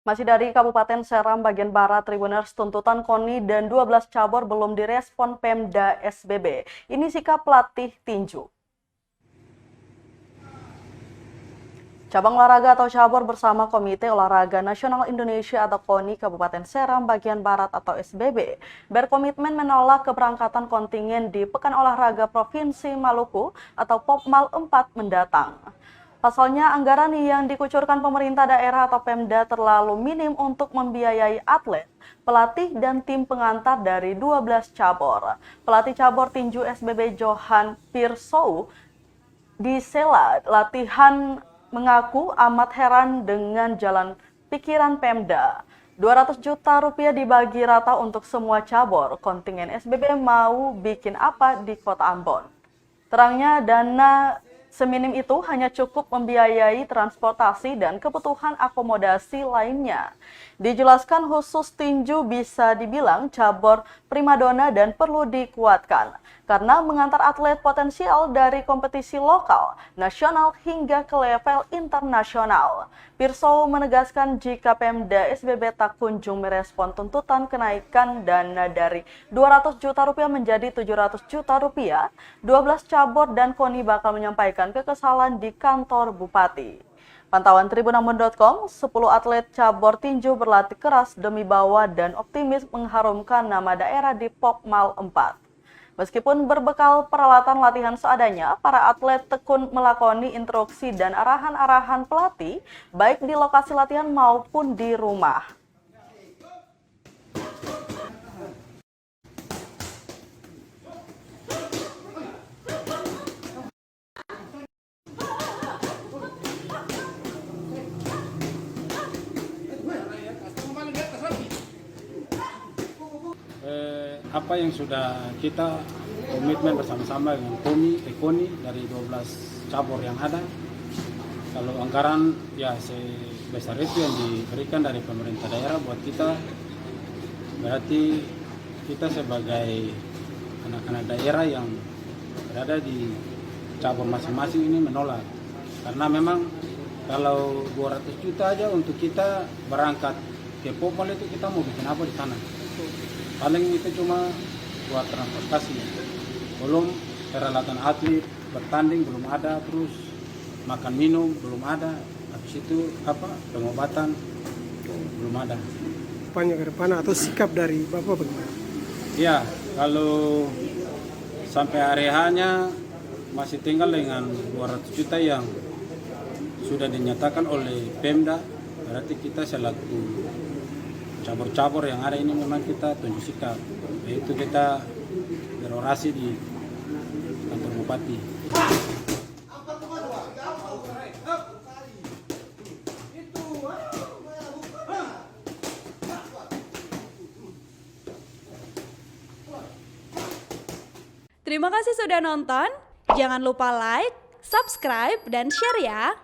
Masih dari Kabupaten Seram bagian Barat, Tribuners, tuntutan KONI dan 12 cabur belum direspon Pemda SBB. Ini sikap pelatih tinju. Cabang olahraga atau cabur bersama Komite Olahraga Nasional Indonesia atau KONI Kabupaten Seram bagian Barat atau SBB berkomitmen menolak keberangkatan kontingen di Pekan Olahraga Provinsi Maluku atau POPMAL 4 mendatang. Pasalnya, anggaran yang dikucurkan pemerintah daerah atau Pemda terlalu minim untuk membiayai atlet, pelatih, dan tim pengantar dari 12 cabur. Pelatih cabur tinju SBB Johan Pirsou di sela latihan mengaku amat heran dengan jalan pikiran Pemda. 200 juta rupiah dibagi rata untuk semua cabur. Kontingen SBB mau bikin apa di Kota Ambon? Terangnya, dana seminim itu hanya cukup membiayai transportasi dan kebutuhan akomodasi lainnya. Dijelaskan khusus tinju bisa dibilang cabur primadona dan perlu dikuatkan karena mengantar atlet potensial dari kompetisi lokal, nasional hingga ke level internasional. Pirsou menegaskan jika Pemda SBB tak kunjung merespon tuntutan kenaikan dana dari 200 juta rupiah menjadi 700 juta rupiah, 12 cabur dan KONI bakal menyampaikan kekesalan di kantor Bupati. Pantauan tribunambon.com, 10 atlet cabur tinju berlatih keras demi bawa dan optimis mengharumkan nama daerah di POPMAL 4. Meskipun berbekal peralatan latihan seadanya, para atlet tekun melakoni instruksi dan arahan-arahan pelatih, baik di lokasi latihan maupun di rumah. Apa yang sudah kita komitmen bersama-sama dengan KONI dari 12 cabur yang ada, kalau anggaran ya sebesar itu yang diberikan dari pemerintah daerah buat kita, berarti kita sebagai anak-anak daerah yang berada di cabur masing-masing ini menolak, karena memang kalau 200 juta aja untuk kita berangkat ke POPMAL itu kita mau bikin apa di sana? Paling itu cuma buat transportasi, belum peralatan atlet bertanding belum ada, terus makan minum belum ada, habis itu pengobatan belum ada. Ke depan atau sikap dari Bapak bagaimana? Ya, kalau sampai hari hanya masih tinggal dengan 200 juta yang sudah dinyatakan oleh Pemda, berarti kita selaku cabur-cabur yang ada ini memang kita tunjuk sikap, yaitu kita berorasi di kantor Bupati. Terima kasih sudah nonton, jangan lupa like, subscribe, dan share ya!